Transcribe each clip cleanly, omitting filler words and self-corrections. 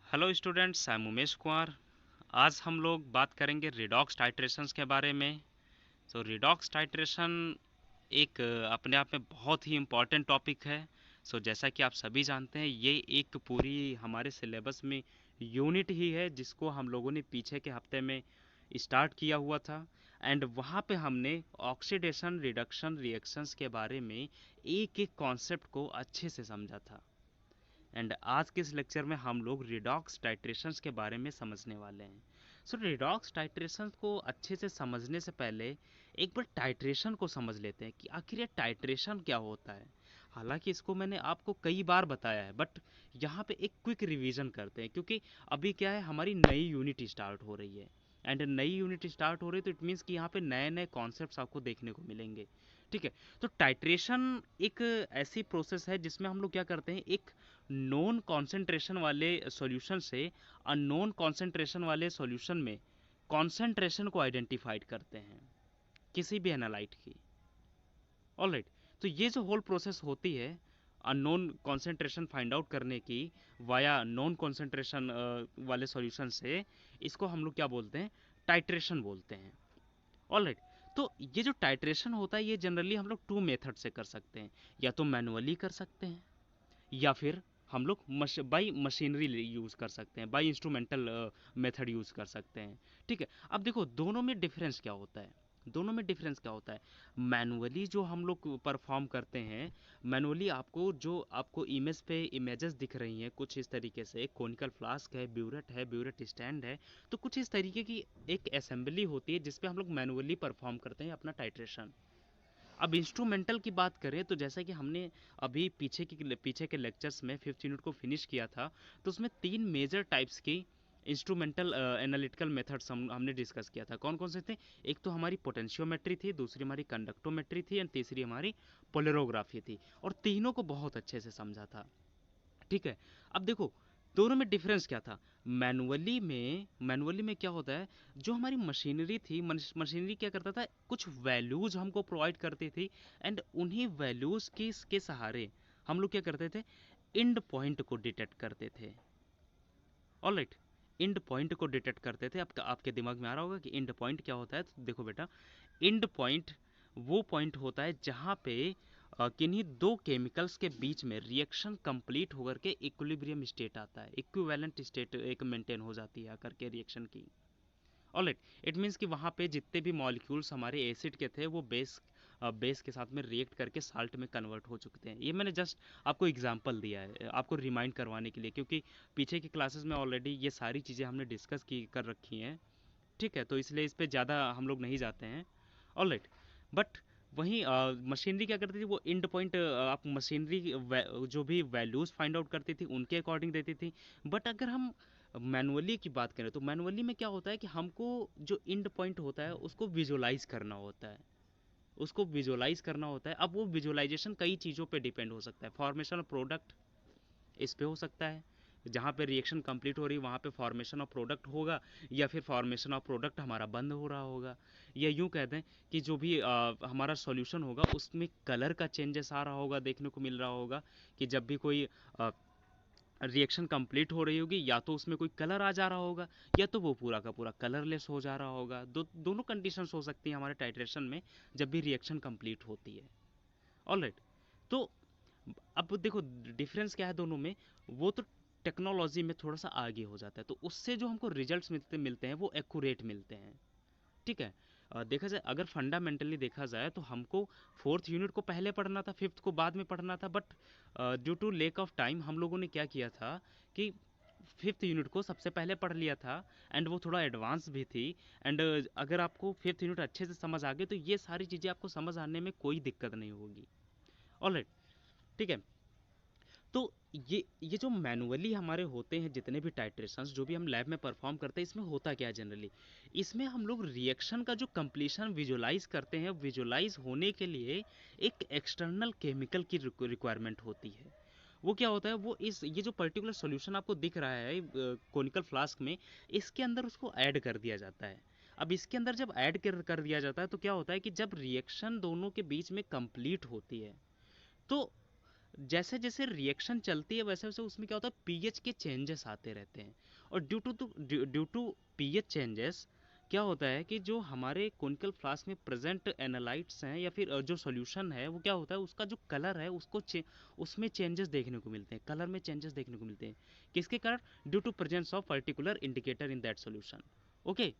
Hello students, I am Umesh Kumar. आज हम लोग बात करेंगे रिडॉक्स टाइट्रेशंस के बारे में। तो रिडॉक्स टाइट्रेशन एक अपने आप में बहुत ही इम्पॉर्टेंट टॉपिक है। जैसा कि आप सभी जानते हैं, ये एक पूरी हमारे सिलेबस में यूनिट ही है जिसको हम लोगों ने पीछे के हफ्ते में स्टार्ट किया हुआ था। एंड वहाँ पे हमने ऑक्सीडेशन रिडक्शन रिएक्शंस के बारे में एक एक कॉन्सेप्ट को अच्छे से समझा था। एंड आज के इस लेक्चर में हम लोग रिडॉक्स टाइट्रेशंस के बारे में समझने वाले हैं। रिडॉक्स टाइट्रेशंस को अच्छे से समझने से पहले एक बार टाइट्रेशन को समझ लेते हैं कि आखिर ये टाइट्रेशन क्या होता है। हालांकि इसको मैंने आपको कई बार बताया है, बट यहाँ पे एक क्विक रिवीजन करते हैं, क्योंकि अभी क्या है, हमारी नई यूनिट स्टार्ट हो रही है। एंड नई यूनिट स्टार्ट हो रही है तो इट मीन्स कि यहाँ पे नए नए कॉन्सेप्ट्स आपको देखने को मिलेंगे। ठीक है। तो टाइट्रेशन एक ऐसी प्रोसेस है जिसमें हम लोग क्या करते हैं, एक नॉन कॉन्सेंट्रेशन वाले सॉल्यूशन से अननोन कॉन्सेंट्रेशन वाले सॉल्यूशन में कॉन्सेंट्रेशन को आइडेंटिफाइड करते हैं किसी भी एनालाइट की। ऑलराइट। तो ये जो होल प्रोसेस होती है अननोन कॉन्सेंट्रेशन फाइंड आउट करने की वाया नॉन कॉन्सेंट्रेशन वाले सॉल्यूशन से, इसको हम लोग क्या बोलते हैं, टाइट्रेशन बोलते हैं। ऑलराइट। तो ये जो टाइट्रेशन होता है ये जनरली हम लोग टू मेथड से कर सकते हैं। या तो मैनुअली कर सकते हैं, या फिर हम लोग बाई मशीनरी यूज़ कर सकते हैं, बाई इंस्ट्रूमेंटल मेथड यूज़ कर सकते हैं। ठीक है। अब देखो दोनों में डिफरेंस क्या होता है। मैनुअली जो हम लोग परफॉर्म करते हैं, मैनुअली आपको इमेज पे इमेजेस दिख रही हैं कुछ इस तरीके से, कोनिकल फ्लास्क है, ब्यूरेट स्टैंड है। तो कुछ इस तरीके की एक असेंबली होती है जिसपे हम लोग मैनुअली परफॉर्म करते हैं अपना टाइट्रेशन। अब इंस्ट्रूमेंटल की बात करें तो जैसा कि हमने अभी पीछे के लेक्चर्स में फिफ्थ यूनिट को फिनिश किया था, तो उसमें तीन मेजर टाइप्स की इंस्ट्रूमेंटल एनालिटिकल मेथड्स हमने डिस्कस किया था। कौन कौन से थे? एक तो हमारी पोटेंशियोमेट्री थी, दूसरी हमारी कंडक्टोमेट्री थी, एंड तीसरी हमारी पोलरोग्राफी थी। और तीनों को बहुत अच्छे से समझा था। ठीक है। अब देखो दोनों में डिफरेंस क्या था। मैनुअली में क्या होता है, जो हमारी मशीनरी थी, मशीनरी क्या करता था, कुछ वैल्यूज हमको प्रोवाइड करती थी। एंड उन्हीं वैल्यूज के सहारे हम लोग क्या करते थे, इंड पॉइंट को डिटेक्ट करते थे। ऑलराइट। इंड पॉइंट को डिटेक्ट करते थे। आपके दिमाग में आ रहा होगा कि इंड पॉइंट क्या होता है। तो देखो बेटा, इंड पॉइंट वो पॉइंट होता है जहाँ पे किन्हीं दो केमिकल्स के बीच में रिएक्शन कंप्लीट होकर के इक्विलिब्रियम स्टेट आता है, इक्विवेलेंट स्टेट एक मेंटेन हो जाती है आकर के रिएक्शन की। ऑलराइट। इट मीन्स कि वहाँ पे जितने भी मॉलिक्यूल्स हमारे एसिड के थे वो बेस के साथ में रिएक्ट करके साल्ट में कन्वर्ट हो चुके हैं। ये मैंने जस्ट आपको एग्जांपल दिया है आपको रिमाइंड करवाने के लिए, क्योंकि पीछे की क्लासेस में ऑलरेडी ये सारी चीज़ें हमने डिस्कस की कर रखी हैं। ठीक है। तो इसलिए इस पे ज़्यादा हम लोग नहीं जाते हैं। ऑलराइट। बट वहीं मशीनरी क्या करती थी, वो इंड पॉइंट आप मशीनरी जो भी वैल्यूज फाइंड आउट करती थी उनके अकॉर्डिंग देती थी। बट अगर हम मैनुअली की बात करें तो मैनुअली में क्या होता है कि हमको जो इंड पॉइंट होता है उसको विजुलाइज करना होता है। अब वो विजुअलाइजेशन कई चीज़ों पे डिपेंड हो सकता है। फॉर्मेशन ऑफ प्रोडक्ट इस पे हो सकता है, जहाँ पे रिएक्शन कंप्लीट हो रही है वहाँ पे फॉर्मेशन ऑफ प्रोडक्ट होगा, या फिर फॉर्मेशन ऑफ प्रोडक्ट हमारा बंद हो रहा होगा। या यूँ कह दें कि जो भी हमारा सॉल्यूशन होगा उसमें कलर का चेंजेस आ रहा होगा, देखने को मिल रहा होगा कि जब भी कोई रिएक्शन कंप्लीट हो रही होगी या तो उसमें कोई कलर आ जा रहा होगा, या तो वो पूरा का पूरा कलरलेस हो जा रहा होगा। दोनों कंडीशंस हो सकती हैं हमारे टाइट्रेशन में जब भी रिएक्शन कंप्लीट होती है। ऑलराइट। तो अब देखो डिफरेंस क्या है दोनों में। वो तो टेक्नोलॉजी में थोड़ा सा आगे हो जाता है, तो उससे जो हमको रिजल्ट्स मिलते मिलते हैं वो एक्यूरेट मिलते हैं। ठीक है। देखा जाए, अगर फंडामेंटली देखा जाए तो हमको फोर्थ यूनिट को पहले पढ़ना था, फिफ्थ को बाद में पढ़ना था। But due to lack of time हम लोगों ने क्या किया था कि फिफ्थ यूनिट को सबसे पहले पढ़ लिया था। एंड वो थोड़ा एडवांस भी थी। एंड अगर आपको फिफ्थ यूनिट अच्छे से समझ आ गए तो ये सारी चीज़ें आपको समझ आने में कोई दिक्कत नहीं होगी। ऑलराइट। ठीक है। तो ये जो मैनुअली हमारे होते हैं जितने भी टाइट्रेशंस जो भी हम लैब में परफॉर्म करते हैं, इसमें होता क्या है जनरली, इसमें हम लोग रिएक्शन का जो कंप्लीशन विजुलाइज करते हैं, विजुलाइज होने के लिए एक एक्सटर्नल केमिकल की रिक्वायरमेंट होती है। वो क्या होता है, ये जो पर्टिकुलर सॉल्यूशन आपको दिख रहा है कोनिकल फ्लास्क में, इसके अंदर उसको ऐड कर दिया जाता है। अब इसके अंदर जब ऐड कर दिया जाता है तो क्या होता है कि जब रिएक्शन दोनों के बीच में कंप्लीट होती है, तो जैसे जैसे रिएक्शन चलती है वैसे वैसे उसमें क्या होता है, पीएच के चेंजेस आते रहते हैं। और ड्यू टू पीएच चेंजेस क्या होता है कि जो हमारे कोनिकल फ्लास्क में प्रेजेंट एनालाइट्स हैं या फिर जो सॉल्यूशन है वो क्या होता है, उसका जो कलर है उसमें चेंजेस देखने को मिलते हैं, कलर में चेंजेस देखने को मिलते हैं। किसके कारण? Due to presence of particular indicator in that solution. Okay,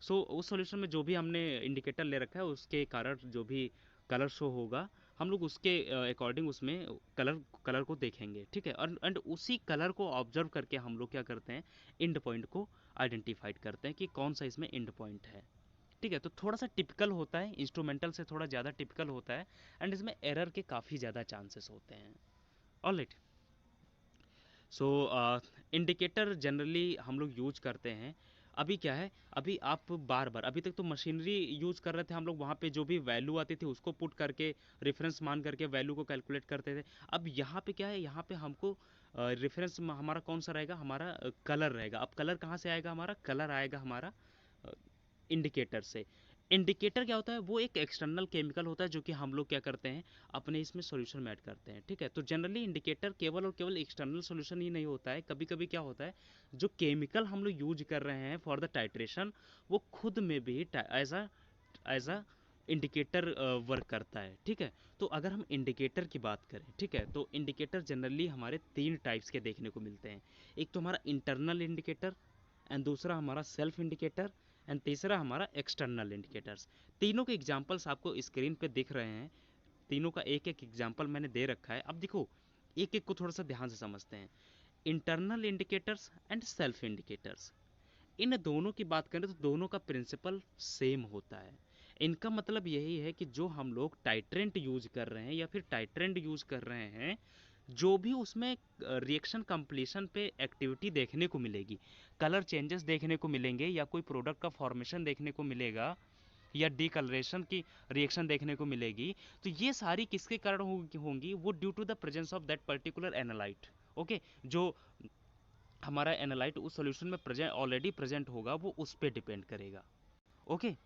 so उस सॉल्यूशन में जो भी हमने इंडिकेटर ले रखा है उसके कारण जो भी कलर शो होगा, हम लोग उसके अकॉर्डिंग उसमें कलर कलर को देखेंगे, ठीक है। और एंड उसी कलर को ऑब्जर्व करके हम लोग क्या करते हैं, एंड पॉइंट को आइडेंटिफाइड करते हैं कि कौन सा इसमें एंड पॉइंट है, ठीक है। तो थोड़ा सा टिपिकल होता है, इंस्ट्रूमेंटल से थोड़ा ज़्यादा टिपिकल होता है, एंड इसमें एरर के काफ़ी ज़्यादा चांसेस होते हैं। ऑलराइट, सो इंडिकेटर जनरली हम लोग यूज करते हैं। अभी क्या है, अभी आप बार बार, अभी तक तो मशीनरी यूज कर रहे थे हम लोग, वहाँ पे जो भी वैल्यू आती थी उसको पुट करके रेफरेंस मान करके वैल्यू को कैलकुलेट करते थे। अब यहाँ पे क्या है, यहाँ पे हमको रेफरेंस हमारा कौन सा रहेगा, हमारा कलर रहेगा। अब कलर कहाँ से आएगा, हमारा कलर आएगा हमारा इंडिकेटर से। इंडिकेटर क्या होता है, वो एक एक्सटर्नल केमिकल होता है जो कि हम लोग क्या करते हैं, अपने इसमें सॉल्यूशन में ऐड करते हैं, ठीक है। तो जनरली इंडिकेटर केवल और केवल एक्सटर्नल सॉल्यूशन ही नहीं होता है, कभी कभी क्या होता है, जो केमिकल हम लोग यूज कर रहे हैं फॉर द टाइट्रेशन, वो खुद में भी एज अ इंडिकेटर वर्क करता है, ठीक है। तो अगर हम इंडिकेटर की बात करें, ठीक है, तो इंडिकेटर जनरली हमारे तीन टाइप्स के देखने को मिलते हैं। एक तो हमारा इंटरनल इंडिकेटर, एंड दूसरा हमारा सेल्फ इंडिकेटर, एंड तीसरा हमारा एक्सटर्नल इंडिकेटर्स। तीनों के एग्जांपल्स आपको स्क्रीन पे दिख रहे हैं, तीनों का एक एक एग्जांपल मैंने दे रखा है। अब देखो, एक एक को थोड़ा सा ध्यान से समझते हैं। Internal indicators and self indicators, इन दोनों की बात करें तो दोनों का प्रिंसिपल सेम होता है। इनका मतलब यही है कि जो हम लोग टाइट्रेंट यूज कर रहे हैं या फिर टाइट्रेंट यूज कर रहे हैं, जो भी उसमें रिएक्शन कंप्लीशन पे एक्टिविटी देखने को मिलेगी, कलर चेंजेस देखने को मिलेंगे या कोई प्रोडक्ट का फॉर्मेशन देखने को मिलेगा या डीकलरेशन की रिएक्शन देखने को मिलेगी, तो ये सारी किसके कारण होंगी, वो due to the presence of that particular analyte. Okay, जो हमारा एनालाइट उस सॉल्यूशन में प्रेजेंट ऑलरेडी प्रेजेंट होगा वो उस पर डिपेंड करेगा। ओके,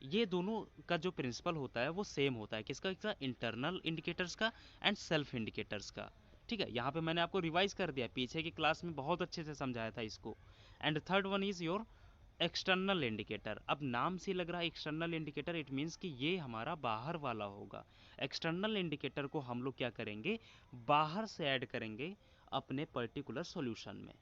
ये दोनों का जो प्रिंसिपल होता है वो सेम होता है, किसका, इंटरनल इंडिकेटर्स का एंड सेल्फ इंडिकेटर्स का, ठीक है। यहाँ पे मैंने आपको रिवाइज कर दिया, पीछे की क्लास में बहुत अच्छे से समझाया था इसको। And third one is your external indicator. अब नाम से लग रहा है एक्सटर्नल इंडिकेटर, इट मीन्स कि ये हमारा बाहर वाला होगा। एक्सटर्नल इंडिकेटर को हम लोग क्या करेंगे, बाहर से ऐड करेंगे अपने पर्टिकुलर सॉल्यूशन में,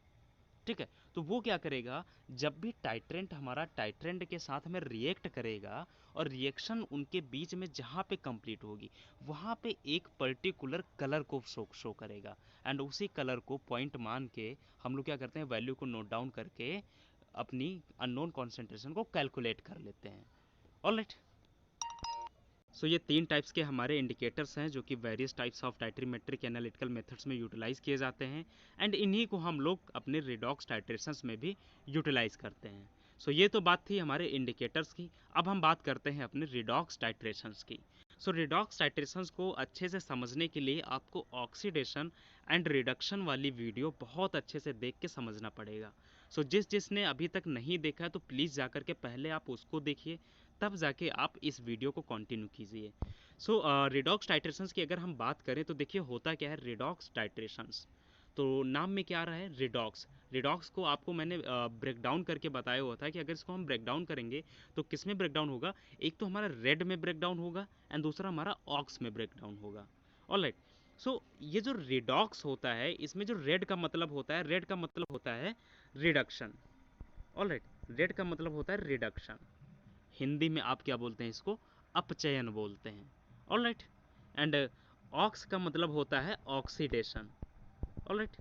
ठीक है। तो वो क्या करेगा, जब भी टाइट्रेंट हमारा टाइट्रेंट के साथ में रिएक्ट करेगा और रिएक्शन उनके बीच में जहाँ पे कंप्लीट होगी वहाँ पे एक पर्टिकुलर कलर को शो करेगा, एंड उसी कलर को पॉइंट मान के हम लोग क्या करते हैं, वैल्यू को नोट डाउन करके अपनी अननोन कॉन्सेंट्रेशन को कैलकुलेट कर लेते हैं। ऑलराइट, सो ये तीन टाइप्स के हमारे इंडिकेटर्स हैं जो कि various types of titrimetric analytical methods में यूटिलाइज किए जाते हैं, एंड इन्हीं को हम लोग अपने रिडॉक्स टाइट्रेशंस में भी यूटिलाइज करते हैं। सो ये तो बात थी हमारे इंडिकेटर्स की। अब हम बात करते हैं अपने रिडॉक्स टाइट्रेशंस की। सो रिडॉक्स टाइट्रेशंस को अच्छे से समझने के लिए आपको ऑक्सीडेशन एंड रिडक्शन वाली वीडियो बहुत अच्छे से देख के समझना पड़ेगा। सो जिसने अभी तक नहीं देखा है तो प्लीज़ जाकर के पहले आप उसको देखिए, तब जाके आप इस वीडियो को कंटिन्यू कीजिए। सो रिडॉक्स टाइट्रेशंस की अगर हम बात करें तो देखिए होता क्या है रिडॉक्स टाइट्रेशंस, तो नाम में क्या आ रहा है, रिडॉक्स। रिडॉक्स को आपको मैंने ब्रेक डाउन करके बताया हुआ था कि अगर इसको हम ब्रेक डाउन करेंगे तो किस में ब्रेक डाउन होगा, एक तो हमारा रेड में ब्रेक डाउन होगा एंड दूसरा हमारा ऑक्स में ब्रेक डाउन होगा। ऑलराइट, सो ये जो रिडॉक्स होता है इसमें जो रेड का मतलब होता है, रेड का मतलब होता है रिडक्शन। ऑलराइट, रेड का मतलब होता है रिडक्शन। हिंदी में आप क्या बोलते हैं, इसको अपचयन बोलते हैं। ऑलराइट, एंड ऑक्स का मतलब होता है ऑक्सीडेशन। ऑलराइट,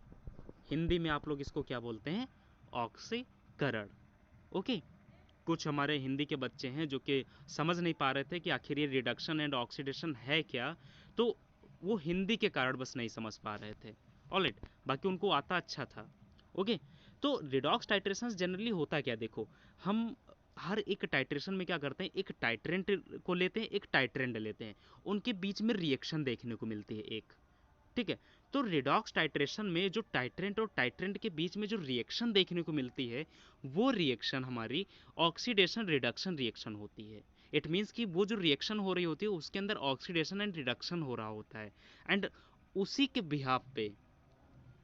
हिंदी में आप लोग इसको क्या बोलते हैं, ऑक्सीकरण। ओके, कुछ हमारे हिंदी के बच्चे हैं जो कि समझ नहीं पा रहे थे कि आखिर ये रिडक्शन एंड ऑक्सीडेशन है क्या, तो वो हिंदी के कारण बस नहीं समझ पा रहे थे। ऑलराइट, बाकी उनको आता अच्छा था। ओके, तो रिडॉक्स टाइट्रेशन जनरली होता क्या, देखो हम हर एक टाइट्रेशन में क्या करते हैं, एक टाइट्रेंट को लेते हैं, एक टाइट्रेंड लेते हैं, उनके बीच में रिएक्शन देखने को मिलती है एक, ठीक है। तो रिडॉक्स टाइट्रेशन में जो टाइट्रेंट और टाइट्रेंट के बीच में जो रिएक्शन देखने को मिलती है वो रिएक्शन हमारी ऑक्सीडेशन रिडक्शन रिएक्शन होती है। इट मीन्स कि वो जो रिएक्शन हो रही होती है उसके अंदर ऑक्सीडेशन एंड रिडक्शन हो रहा होता है, एंड उसी के बिहाफ पे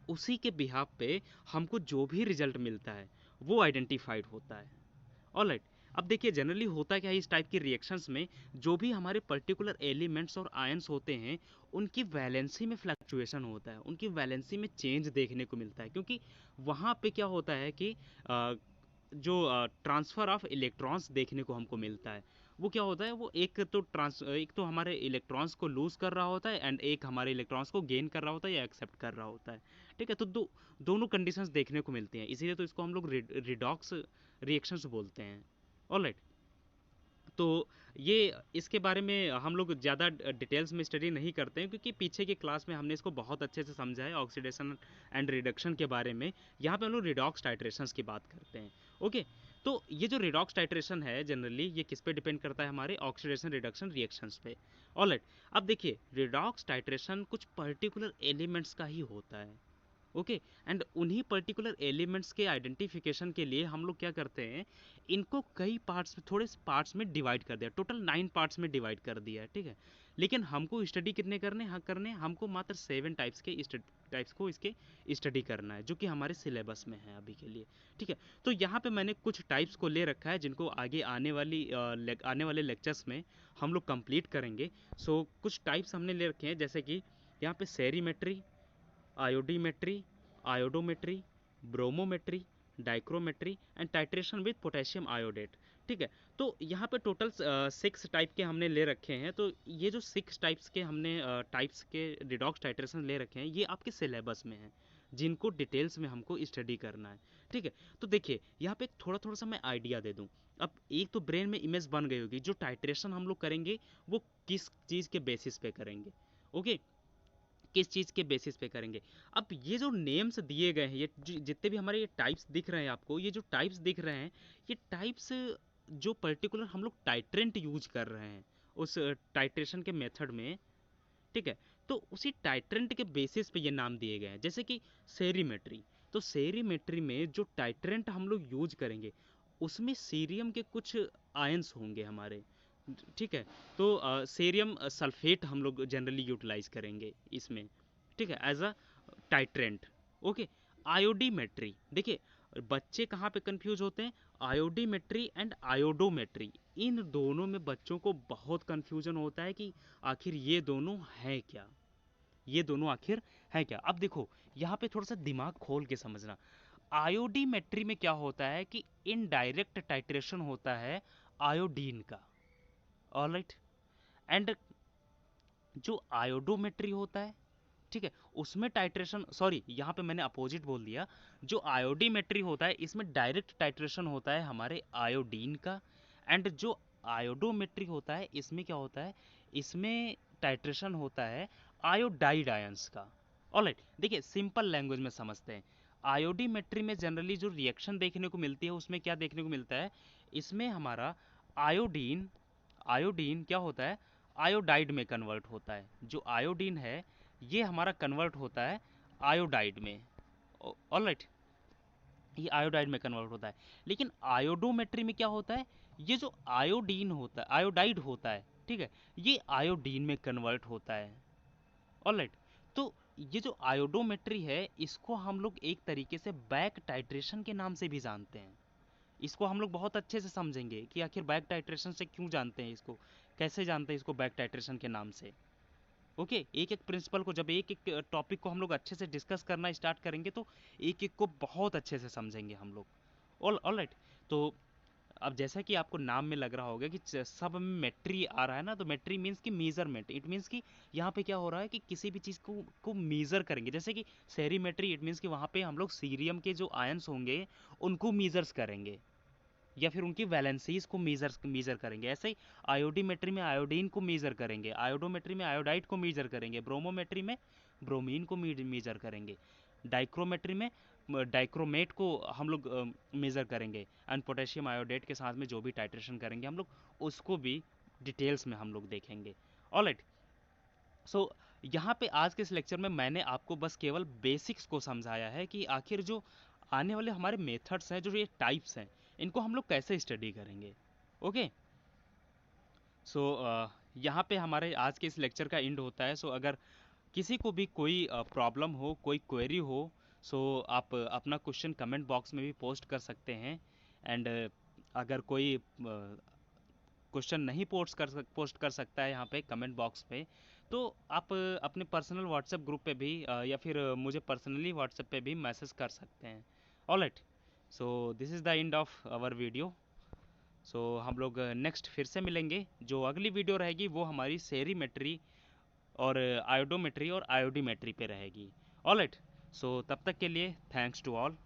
उसी के बिहाफ पे हमको जो भी रिजल्ट मिलता है वो आइडेंटिफाइड होता है। ऑलराइट, अब देखिए जनरली होता क्या है इस टाइप की रिएक्शंस में, जो भी हमारे पर्टिकुलर एलिमेंट्स और आयंस होते हैं उनकी वैलेंसी में फ्लक्चुएशन होता है, उनकी वैलेंसी में चेंज देखने को मिलता है, क्योंकि वहाँ पे क्या होता है कि जो ट्रांसफ़र ऑफ इलेक्ट्रॉन्स देखने को हमको मिलता है, वो क्या होता है, वो एक तो हमारे इलेक्ट्रॉन्स को लूज कर रहा होता है एंड एक हमारे इलेक्ट्रॉन्स को गेन कर रहा होता है या एक्सेप्ट कर रहा होता है। ठीक है, तो दोनों कंडीशंस देखने को मिलती हैं, इसीलिए तो इसको हम लोग रिडॉक्स रिएक्शंस बोलते हैं। ऑलराइट, तो ये इसके बारे में हम लोग ज़्यादा डिटेल्स में स्टडी नहीं करते हैं, क्योंकि पीछे की क्लास में हमने इसको बहुत अच्छे से समझा है ऑक्सीडेशन एंड रिडक्शन के बारे में। यहाँ पे हम लोग रिडॉक्स टाइट्रेशंस की बात करते हैं। ओके, तो ये जो रिडॉक्स टाइट्रेशन है जनरली ये किस पे डिपेंड करता है, हमारे ऑक्सीडेशन रिडक्शन रिएक्शंस पे। ऑलराइट, अब देखिए रिडॉक्स टाइट्रेशन कुछ पर्टिकुलर एलिमेंट्स का ही होता है। ओके, एंड उन्हीं पर्टिकुलर एलिमेंट्स के आइडेंटिफिकेशन के लिए हम लोग क्या करते हैं, इनको कई पार्ट्स में, थोड़े पार्ट्स में डिवाइड कर दिया, टोटल 9 पार्ट्स में डिवाइड कर दिया है। ठीक है, लेकिन हमको स्टडी कितने करने, हाँ करने हमको मात्र 7 टाइप्स को इसके स्टडी करना है, जो कि हमारे सिलेबस में है अभी के लिए। ठीक है, तो यहाँ पे मैंने कुछ टाइप्स को ले रखा है जिनको आगे आने वाले लेक्चर्स में हम लोग कंप्लीट करेंगे। सो कुछ टाइप्स हमने ले रखे हैं, जैसे कि यहाँ पे cerimetry, iodimetry, iodometry, bromometry, dichrometry and titration with potassium iodate. ठीक है, तो यहाँ पे टोटल 6 टाइप के हमने ले रखे हैं। तो ये जो 6 टाइप्स के हमने टाइप्स के रिडॉक्स टाइट्रेशन ले रखे हैं, ये आपके सिलेबस में हैं, जिनको डिटेल्स में हमको स्टडी करना है। ठीक है, तो देखिए यहाँ पे थोड़ा थोड़ा सा मैं आइडिया दे दूँ। अब एक तो ब्रेन में इमेज बन गई होगी, जो टाइट्रेशन हम लोग करेंगे वो किस चीज़ के बेसिस पे करेंगे। ओके, किस चीज़ के बेसिस पे करेंगे। अब ये जो नेम्स दिए गए हैं, ये जितने भी हमारे ये टाइप्स दिख रहे हैं आपको, ये जो टाइप्स दिख रहे हैं, ये टाइप्स जो पर्टिकुलर हम लोग टाइट्रेंट यूज कर रहे हैं उस टाइट्रेशन के मेथड में। ठीक है, तो उसी टाइट्रेंट के बेसिस पे ये नाम दिए गए हैं, जैसे कि सेरीमेट्री। तो सेरीमेट्री में जो टाइट्रेंट हम लोग यूज करेंगे उसमें सीरियम के कुछ आयंस होंगे हमारे। ठीक है, तो सेरियम सल्फेट हम लोग जनरली यूटिलाइज करेंगे इसमें। ठीक है, as a titrant. Okay, iodimetry, देखिए बच्चे कहाँ पे कंफ्यूज होते हैं, आयोडीमेट्री एंड आयोडोमेट्री, इन दोनों में बच्चों को बहुत कंफ्यूजन होता है कि आखिर ये दोनों हैं क्या, ये दोनों आखिर हैं क्या। अब देखो यहाँ पे थोड़ा सा दिमाग खोल के समझना। आयोडीमेट्री में क्या होता है कि इनडायरेक्ट टाइट्रेशन होता है आयोडीन का। ऑलराइट, एंड जो आयोडोमेट्री होता है, ठीक है, उसमें टाइट्रेशन, सॉरी यहाँ पे मैंने अपोजिट बोल दिया, जो आयोडीमेट्री होता है इसमें डायरेक्ट टाइट्रेशन होता है हमारे आयोडीन का। एंड जो आयोडोमेट्री होता है इसमें क्या होता है, इसमें टाइट्रेशन होता है आयोडाइड आयंस का। ऑलराइट, देखिए सिंपल लैंग्वेज में समझते हैं। आयोडीमेट्री में जनरली जो रिएक्शन देखने को मिलती है उसमें क्या देखने को मिलता है, इसमें हमारा आयोडीन आयोडीन क्या होता है, आयोडाइड में कन्वर्ट होता है। जो आयोडीन है ये हमारा कन्वर्ट होता है आयोडाइड में। ऑलराइट, ये आयोडाइड में कन्वर्ट होता है। लेकिन आयोडोमेट्री में क्या होता है, ये जो आयोडीन होता है, आयोडाइड होता है, ठीक है, ये आयोडीन में कन्वर्ट होता है। ऑलराइट, तो ये जो आयोडोमेट्री है इसको हम लोग एक तरीके से बैक टाइट्रेशन के नाम से भी जानते हैं। इसको हम लोग बहुत अच्छे से समझेंगे कि आखिर बैक टाइट्रेशन से क्यों जानते हैं इसको, कैसे जानते हैं इसको बैक टाइट्रेशन के नाम से। ओके, एक एक प्रिंसिपल को, जब एक एक टॉपिक को हम लोग अच्छे से डिस्कस करना स्टार्ट करेंगे तो एक एक को बहुत अच्छे से समझेंगे हम लोग। ऑलराइट, तो अब जैसा कि आपको नाम में लग रहा होगा कि सब में मेट्री आ रहा है ना, तो मेट्री मीन्स कि मेजरमेंट, इट मीन्स कि यहाँ पे क्या हो रहा है कि किसी भी चीज़ को मेजर करेंगे। जैसे कि सेरीमेट्री, इट मीन्स कि वहाँ पे हम लोग सीरियम के जो आयंस होंगे उनको मेजर्स करेंगे या फिर उनकी वैलेंसीज को मेजर करेंगे। ऐसे ही आयोडीमेट्री में आयोडीन को मेजर करेंगे, आयोडोमेट्री में आयोडाइड को मेजर करेंगे, ब्रोमोमेट्री में ब्रोमीन को मेजर करेंगे, डाइक्रोमेट्री में डाइक्रोमेट को हम लोग मेजर करेंगे, एंड पोटेशियम आयोडेट के साथ में जो भी टाइट्रेशन करेंगे हम लोग उसको भी डिटेल्स में हम लोग देखेंगे। ऑलराइट, सो यहाँ पे आज के इस लेक्चर में मैंने आपको बस केवल बेसिक्स को समझाया है कि आखिर जो आने वाले हमारे मेथड्स हैं, जो ये टाइप्स हैं, इनको हम लोग कैसे स्टडी करेंगे। ओके, सो यहाँ पे हमारे आज के इस लेक्चर का एंड होता है। सो अगर किसी को भी कोई प्रॉब्लम हो, कोई क्वेरी हो, सो आप अपना क्वेश्चन कमेंट बॉक्स में भी पोस्ट कर सकते हैं। एंड अगर कोई क्वेश्चन नहीं पोस्ट कर सकता है यहाँ पे कमेंट बॉक्स पे, तो आप अपने पर्सनल व्हाट्सएप ग्रुप पे भी या फिर मुझे पर्सनली व्हाट्सएप पे भी मैसेज कर सकते हैं। Alright, so this is the end of our video. So हम लोग नेक्स्ट फिर से मिलेंगे। जो अगली वीडियो रहेगी वो हमारी सेरीमेट्री और आयोडोमेट्री और आयोडीमेट्री पे रहेगी। ऑलराइट, सो तब तक के लिए थैंक्स टू ऑल।